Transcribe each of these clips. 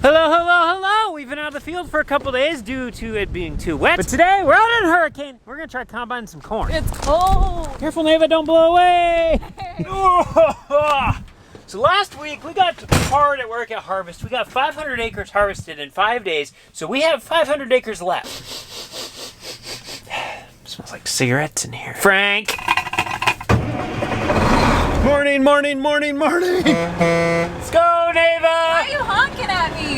Hello, hello, hello! We've been out of the field for a couple days due to it being too wet. But today, we're out in a hurricane. We're gonna try combining some corn. It's cold! Careful, Neva, don't blow away! So last week, we got hard at work at harvest. We got 500 acres harvested in 5 days, so we have 500 acres left. Smells like cigarettes in here. Frank! Morning, morning, morning, morning! Let's go, Neva! Why are you honking at me?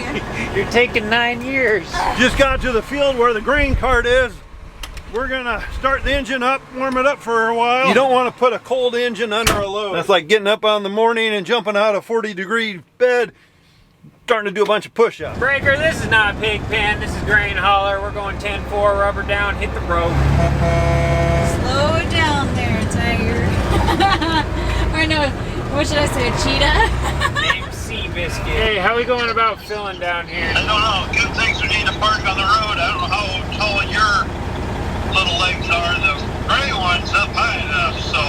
You're taking 9 years. Just got to the field where the grain cart is. We're gonna start the engine up, warm it up for a while. You don't want to put a cold engine under a load. That's like getting up on the morning and jumping out of a 40-degree bed, starting to do a bunch of push-ups. Breaker, this is not pig pen, this is grain hauler. We're going 10-4, rubber down, hit the rope. Slow it down there, Tiger. Or no, what should I say, a cheetah? Sea biscuit. Hey, how we going about filling down here? I don't know. Good things we need to park on the road. I don't know how tall your little legs are. The gray one's up high enough, so.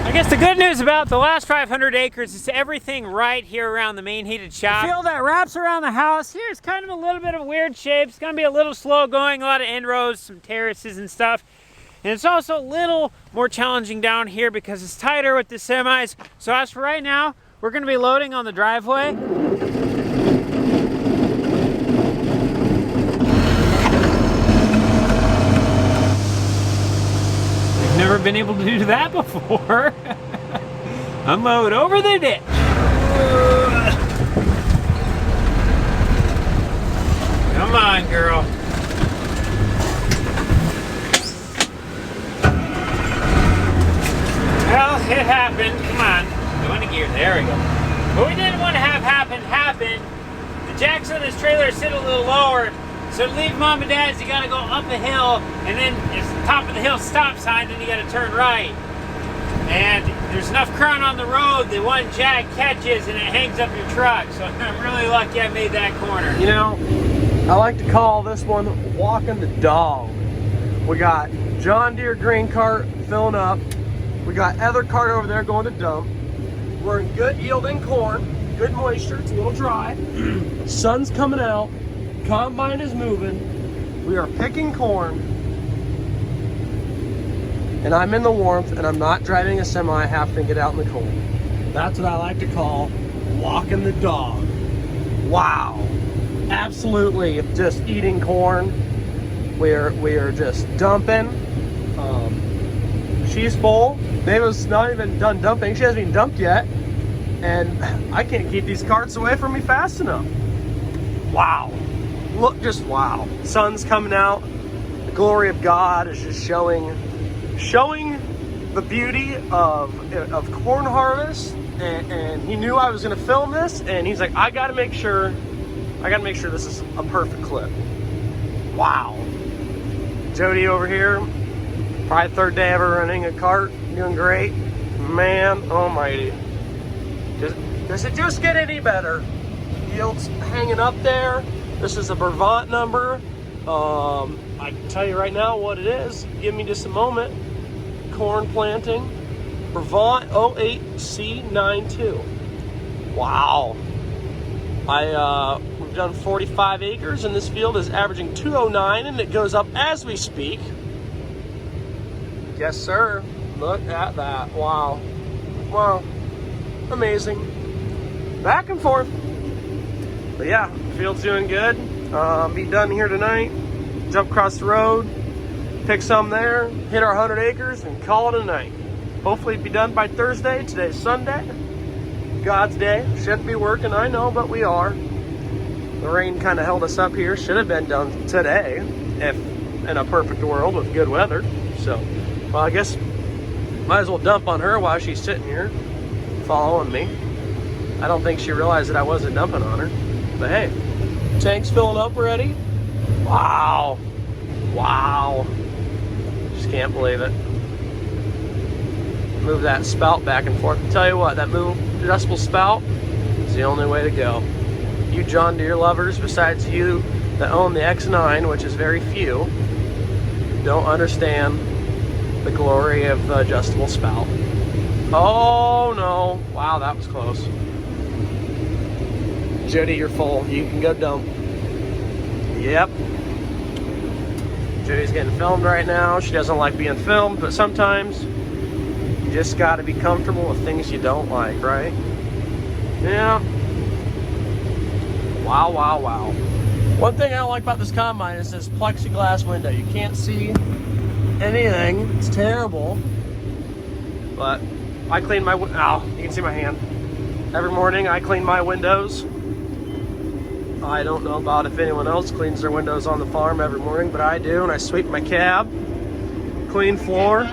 I guess the good news about the last 500 acres is everything right here around the main heated shop. The field that wraps around the house here is kind of a little bit of a weird shape. It's going to be a little slow going, a lot of end rows, some terraces and stuff. And it's also a little more challenging down here because it's tighter with the semis. So as for right now, we're going to be loading on the driveway. We've never been able to do that before. Unload over the ditch. Come on, girl. Well, it happened. Come on. Go into gear. There we go. What we didn't want to have happen. The jacks on this trailer sit a little lower. So to leave mom and dad's, you got to go up a hill, and then it's the top of the hill stop sign, then you got to turn right. And there's enough current on the road that one jack catches and it hangs up your truck. So I'm really lucky I made that corner. You know, I like to call this one walking the dog. We got John Deere grain cart filling up. We got other cart over there going to dump. We're in good yielding corn, good moisture, it's a little dry. Sun's coming out, combine is moving. We are picking corn. And I'm in the warmth and I'm not driving a semi having to get out in the cold. That's what I like to call walking the dog. Wow. Absolutely just eating corn. We are just dumping. She's full. Neva's not even done dumping. She hasn't even dumped yet. And I can't keep these carts away from me fast enough. Wow. Look, just wow. Sun's coming out. The glory of God is just showing the beauty of corn harvest. And he knew I was gonna film this, and he's like, I gotta make sure this is a perfect clip. Wow. Jody over here, probably third day ever running a cart, doing great. Man almighty. Does it just get any better? Yields hanging up there. This is a Brevant number. I can tell you right now what it is. Give me just a moment. Corn planting. Brevant 08C92. Wow. We've done 45 acres and this field is averaging 209 and it goes up as we speak. Yes, sir. Look at that. Wow. Wow. Amazing. Back and forth. But yeah, field's doing good. Be done here tonight. Jump across the road, pick some there, hit our 100 acres, and call it a night. Hopefully be done by Thursday. Today's Sunday. God's day. Shouldn't be working, I know, but we are. The rain kind of held us up here. Should have been done today, if in a perfect world with good weather. So, well, I guess might as well dump on her while she's sitting here following me. I don't think she realized that I wasn't dumping on her. But hey, tank's filling up already. Wow. Wow. Just can't believe it. Move that spout back and forth. I'll tell you what, that move adjustable spout is the only way to go. You John Deere lovers, besides you that own the X9, which is very few, don't understand the glory of the adjustable spout. Oh no. Wow, that was close. Jody, you're full. You can go dump. Yep. Jody's getting filmed right now. She doesn't like being filmed, but sometimes you just got to be comfortable with things you don't like, right? Yeah. Wow, wow, wow. One thing I don't like about this combine is this plexiglass window. You can't see anything. It's terrible. But I clean my, ow, you can see my hand. Every morning I clean my windows. I don't know about if anyone else cleans their windows on the farm every morning, but I do, and I sweep my cab, clean floor.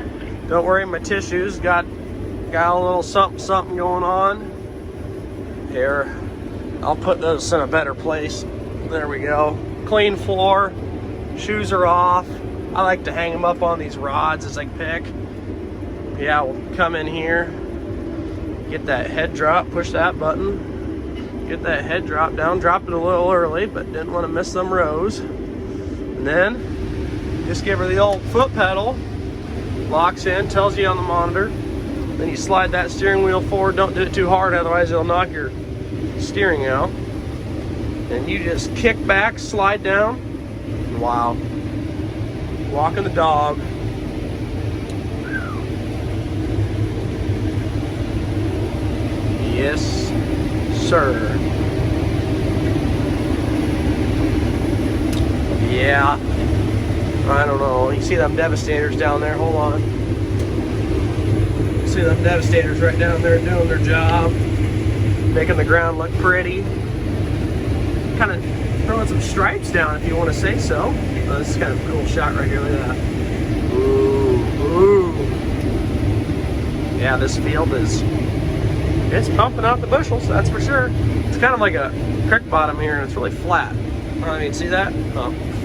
Don't worry, my tissues got a little something going on. Here, I'll put those in a better place. There we go. Clean floor, shoes are off. I like to hang them up on these rods as I pick. Yeah, we'll come in here, get that head drop, push that button, get that head drop down, drop it a little early, but didn't want to miss them rows. And then just give her the old foot pedal, locks in, tells you on the monitor. Then you slide that steering wheel forward, don't do it too hard, otherwise it'll knock your steering out. And you just kick back, slide down, and wow. Walking the dog. Yes, sir. Yeah. I don't know. You see them Devastators down there? Hold on. See them Devastators right down there doing their job. Making the ground look pretty. Kind of throwing some stripes down if you want to say so. Oh, this is kind of a cool shot right here. Look at that. Ooh, ooh. Yeah, this field is, it's pumping out the bushels, that's for sure. It's kind of like a creek bottom here, and it's really flat. I don't know if you can see that.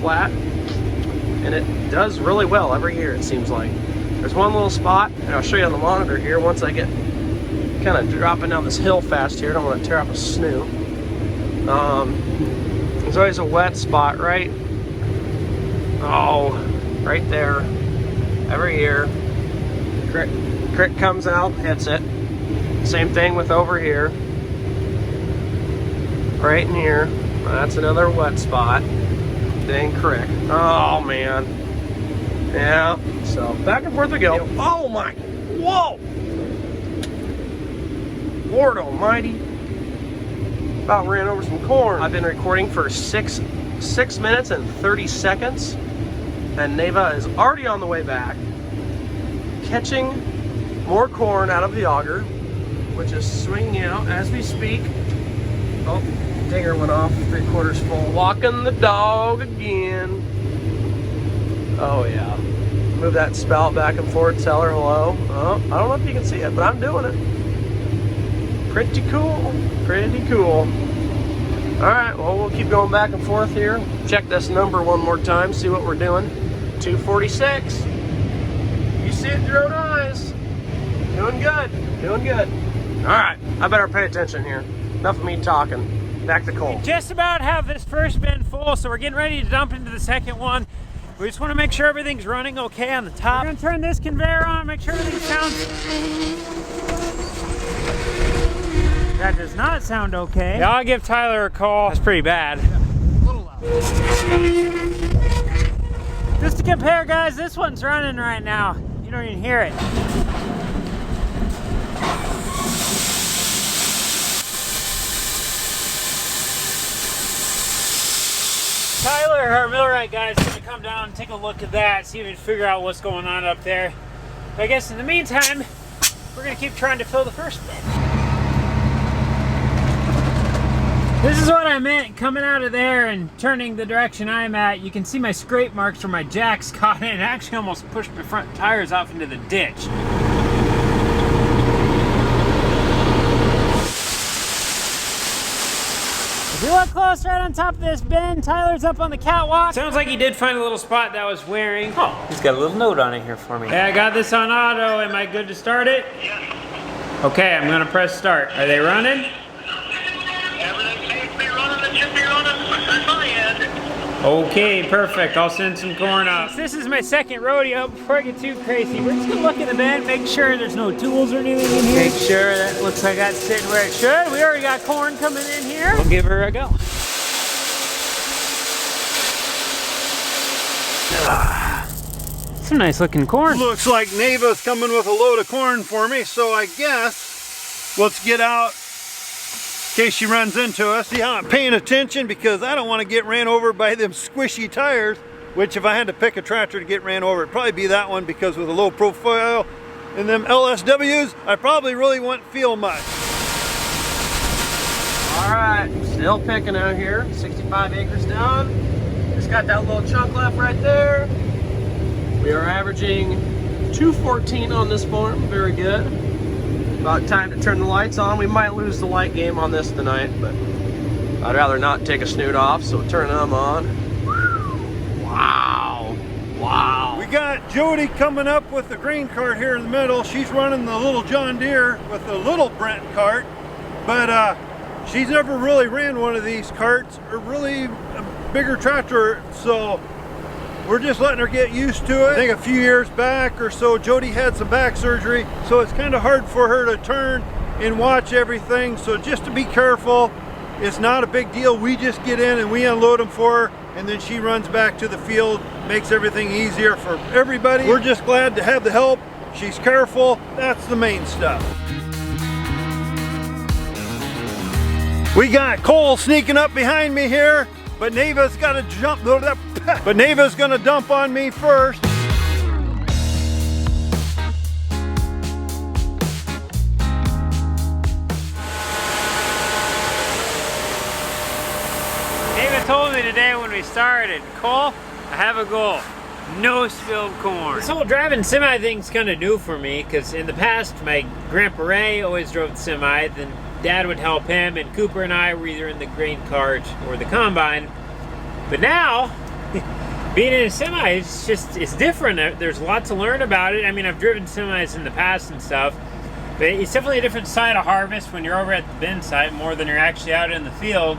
Flat. And it does really well every year, it seems like. There's one little spot, and I'll show you on the monitor here once I get kind of dropping down this hill fast here. I don't want to tear up a snoot. There's always a wet spot, right? Oh, right there. Every year. Crick comes out, hits it. Same thing with over here. Right in here. That's another wet spot. Dang crick. Oh, man. Yeah. So, back and forth we go. Oh, my. Whoa. Lord almighty. About ran over some corn. I've been recording for 6 minutes and 30 seconds. And Neva is already on the way back. Catching more corn out of the auger, which is swinging out as we speak. Oh, dinger went off, 3/4 full. Walking the dog again. Oh yeah. Move that spout back and forth, tell her hello. Oh, I don't know if you can see it, but I'm doing it. Pretty cool, pretty cool. All right, well, we'll keep going back and forth here. Check this number one more time, see what we're doing. 246. You see it with your own eyes. Doing good, doing good. All right, I better pay attention here. Enough of me talking. Back to Cole. We just about have this first bin full, so we're getting ready to dump into the second one. We just want to make sure everything's running okay on the top. We're gonna turn this conveyor on, make sure everything sounds... That does not sound okay. Yeah, I'll give Tyler a call. That's pretty bad. A little loud. Just to compare, guys, this one's running right now. You don't even hear it. Tyler, our millwright guy, is going to come down and take a look at that, see if we can figure out what's going on up there. But I guess in the meantime, we're going to keep trying to fill the first bin. This is what I meant coming out of there and turning the direction I'm at. You can see my scrape marks where my jacks caught in and actually almost pushed my front tires off into the ditch. If you look close right on top of this bin, Tyler's up on the catwalk. Sounds like he did find a little spot that was wearing. Oh, he's got a little note on it here for me. Yeah, I got this on auto. Am I good to start it? Yes. Okay, I'm gonna press start. Are they running? Everything seems to be running. It should be running on my end. Okay, perfect. I'll send some corn up. This is my second rodeo. Before I get too crazy, we're just gonna look in the bin, make sure there's no tools or anything in here. Make sure that looks like that's sitting where it should. We already got corn coming in here. We'll give her a go. Some nice looking corn. Looks like Neva's coming with a load of corn for me, so I guess let's get out in case she runs into us. See how I'm paying attention, because I don't want to get ran over by them squishy tires, which if I had to pick a tractor to get ran over, it'd probably be that one, because with a low profile and them LSWs, I probably really wouldn't feel much. All right, still picking out here, 65 acres down. Just got that little chunk left right there. We are averaging 214 on this farm, very good. About time to turn the lights on. We might lose the light game on this tonight, but I'd rather not take a snoot off, so turn them on. Wow, wow. We got Jody coming up with the green cart here in the middle. She's running the little John Deere with the little Brent cart, but she's never really ran one of these carts, or really a bigger tractor, so we're just letting her get used to it. I think a few years back or so, Jody had some back surgery, so it's kind of hard for her to turn and watch everything. So just to be careful, it's not a big deal. We just get in and we unload them for her, and then she runs back to the field, makes everything easier for everybody. We're just glad to have the help. She's careful, that's the main stuff. We got Cole sneaking up behind me here, but Neva's got to jump. But Neva's gonna dump on me first. Neva told me today when we started, Cole, I have a goal. No spilled corn. This whole driving semi thing's kind of new for me, because in the past, my Grandpa Ray always drove the semi, then Dad would help him, and Cooper and I were either in the grain cart or the combine. But now, being in a semi, it's different. There's a lot to learn about it. I mean, I've driven semis in the past and stuff, but it's definitely a different side of harvest when you're over at the bin site more than you're actually out in the field,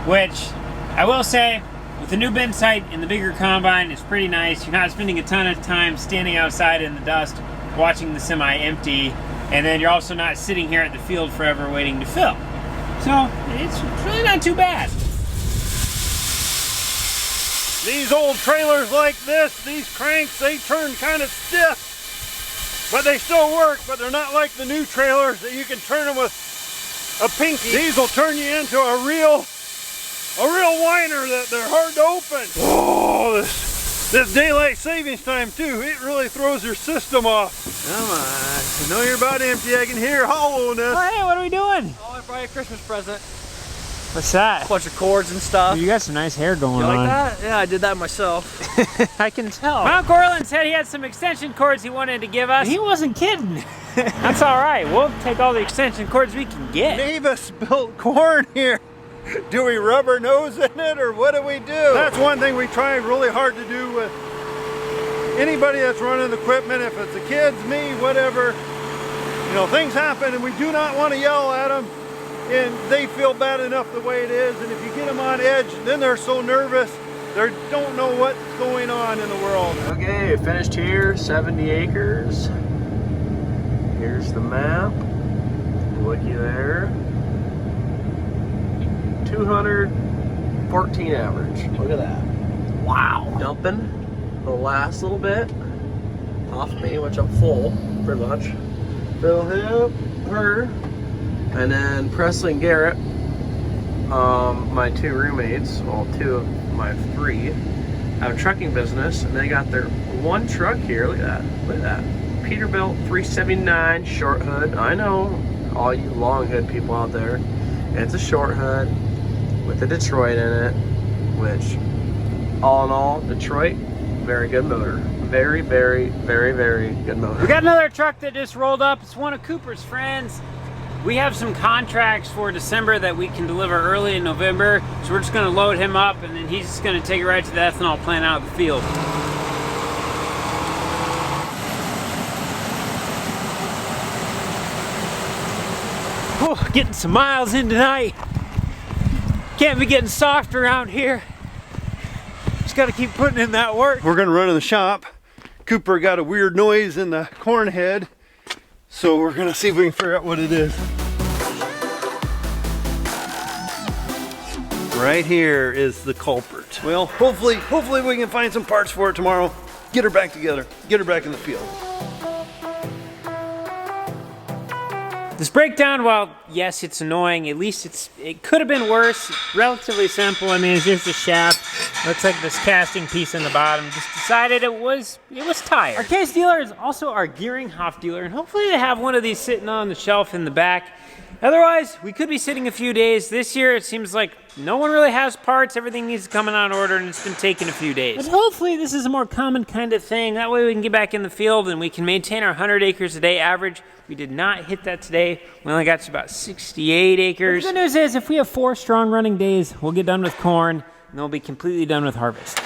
which I will say, with the new bin site and the bigger combine, it's pretty nice. You're not spending a ton of time standing outside in the dust watching the semi empty, and then you're also not sitting here at the field forever waiting to fill. So it's really not too bad. These old trailers like this, these cranks, they turn kind of stiff, but they still work, but they're not like the new trailers that you can turn them with a pinky. These will turn you into a real whiner that they're hard to open. Oh, this daylight savings time too, it really throws your system off. Come on, I know you're about empty, I can hear hollowness. Oh, hey, what are we doing? Oh, I brought you a Christmas present. What's that? A bunch of cords and stuff. You got some nice hair going on. You like that? Yeah, I did that myself. I can tell. Mount Corlin said he had some extension cords he wanted to give us. He wasn't kidding. That's all right. We'll take all the extension cords we can get. Neva spilled corn here. Do we rub our nose in it, or what do we do? That's one thing we try really hard to do with anybody that's running equipment. If it's the kids, me, whatever, you know, things happen and we do not want to yell at them, and they feel bad enough the way it is, and if you get them on edge, then they're so nervous, they don't know what's going on in the world. Okay, finished here, 70 acres. Here's the map. Looky there. 214 average. Look at that. Wow. Dumping the last little bit off me, which I'm full, pretty much. Fill him, her, and then Presley and Garrett, my two roommates, well, two of my three, have a trucking business, and they got their one truck here. Look at that. Look at that. Peterbilt 379 short hood. I know all you long hood people out there. And it's a short hood with a Detroit in it, which all in all, Detroit, very good motor. Very, very, very, very good motor. We got another truck that just rolled up. It's one of Cooper's friends. We have some contracts for December that we can deliver early in November, so we're just gonna load him up, and then he's just gonna take it right to the ethanol plant out of the field. Whew, getting some miles in tonight. Can't be getting soft around here. got to keep putting in that work. We're gonna run in the shop. Cooper got a weird noise in the corn head, so we're gonna see if we can figure out what it is. Right here is the culprit. Well, hopefully we can find some parts for it tomorrow. Get her back together. Get her back in the field. This breakdown, while yes, it's annoying, at least it could have been worse. Relatively simple. I mean, it's just a shaft. Looks like this casting piece in the bottom. Just decided it was tired. Our case dealer is also our Gearinghoff dealer, and hopefully they have one of these sitting on the shelf in the back. Otherwise, we could be sitting a few days. This year, it seems like no one really has parts. Everything needs to come in on order, and it's been taking a few days. But hopefully, this is a more common kind of thing. That way, we can get back in the field, and we can maintain our 100 acres a day average. We did not hit that today. We only got to about 68 acres. But the good news is, if we have 4 strong running days, we'll get done with corn, and then we'll be completely done with harvest.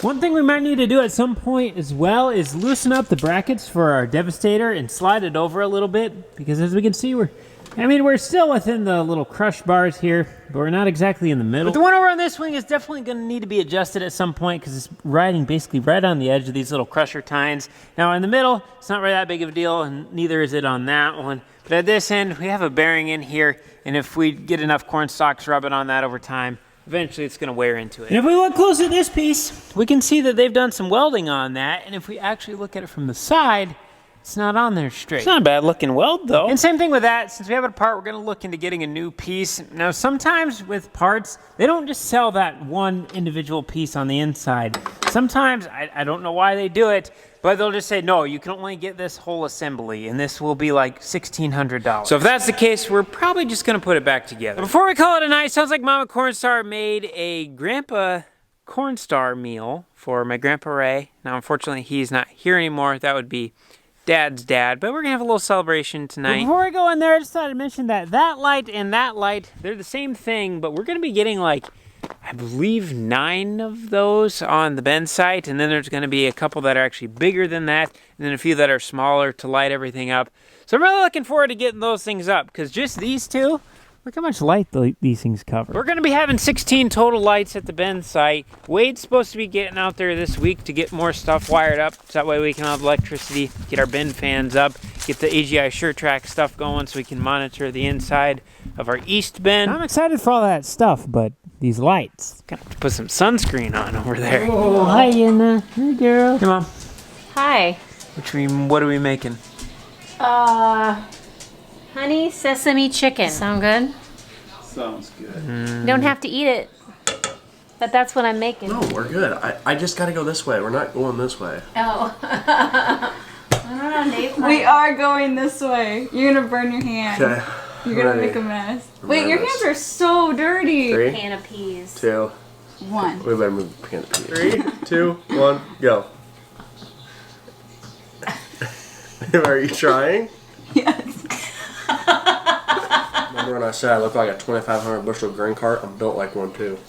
One thing we might need to do at some point as well is loosen up the brackets for our Devastator and slide it over a little bit, because as we can see, we're still within the little crush bars here, but we're not exactly in the middle. But the one over on this wing is definitely going to need to be adjusted at some point, because it's riding basically right on the edge of these little crusher tines. Now in the middle, it's not really that big of a deal, and neither is it on that one. But at this end, we have a bearing in here, and if we get enough corn stalks rubbing on that over time, eventually it's going to wear into it. And if we look close at this piece, we can see that they've done some welding on that, and if we actually look at it from the side, it's not on there straight. It's not a bad looking weld though. And same thing with that, since we have it apart, we're gonna look into getting a new piece. Now sometimes with parts, they don't just sell that one individual piece on the inside. Sometimes, I don't know why they do it, but they'll just say, no, you can only get this whole assembly, and this will be like $1,600. So if that's the case, we're probably just gonna put it back together. But before we call it a night, sounds like Mama Cornstar made a Grandpa Cornstar meal for my Grandpa Ray. Now unfortunately, he's not here anymore. That would be Dad's dad, but we're gonna have a little celebration tonight. Before I go in there, I just thought I'd mention that that light and that light, they're the same thing, but we're gonna be getting like, I believe 9 of those on the Ben site, and then there's gonna be a couple that are actually bigger than that, and then a few that are smaller to light everything up. So I'm really looking forward to getting those things up, because just these two, look how much light these things cover. We're gonna be having 16 total lights at the Ben site. Wade's supposed to be getting out there this week to get more stuff wired up, so that way we can have electricity, get our Ben fans up, get the AGI SureTrack stuff going so we can monitor the inside of our East Ben. I'm excited for all that stuff, but these lights, gotta have to put some sunscreen on over there. Oh, hi, Yenna. Hey, girl. Hey, Mom. Hi. What are we making? Honey sesame chicken. Sound good? Sounds good. You don't have to eat it, but that's what I'm making. No, we're good. I just gotta go this way. We're not going this way. Oh. I don't know, Dave. We are going this way. You're gonna burn your hand. Okay. You're gonna make a mess. Wait, your hands are so dirty. 3, Can of peas. 2, 1. we better move the can of peas. 3, 2, 1, go. Are you trying? Yes. Remember when I said I look like a 2,500 bushel grain cart? I'm built like one too.